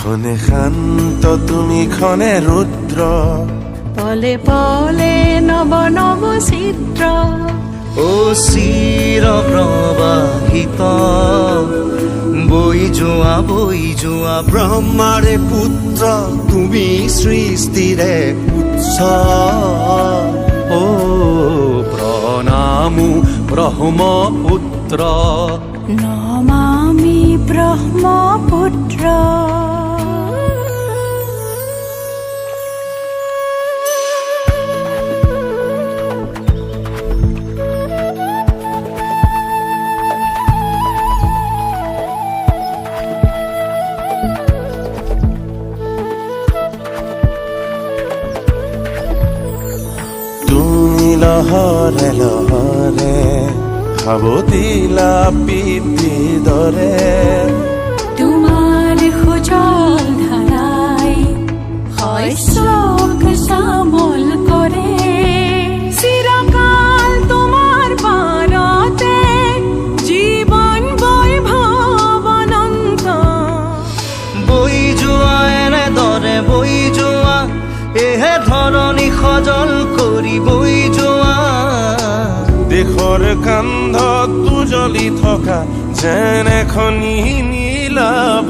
ক্ষণে শান্ত তুমি ক্ষণে রুদ্র, পলে পলে নব নব চিত্ৰ। ও চিৰ প্ৰবাহিত বৈ যোৱা ব্ৰহ্মাৰে পুত্ৰ তুমি সৃষ্টিৰে উৎস। ও প্ৰণামো ব্ৰহ্মপুত্ৰ, নমামি ব্ৰহ্মপুত্ৰ। তুমি লহৰে লহৰে সাৱতিলা পিতৃ দৰে, তোমাৰ সুজল ধাৰাই শস্যক শ্যামল কৰে। চিৰকাল তোমাৰ পাৰতে জীৱন বৈভৱ অনন্ত। বৈ যোৱা এনেদৰে বৈ যোৱা, এহে ধৰণী সজল কৰি বৈ যোৱা। দেশৰ কান্ধত জ্বলি থকা যেন এখনি নীলাভ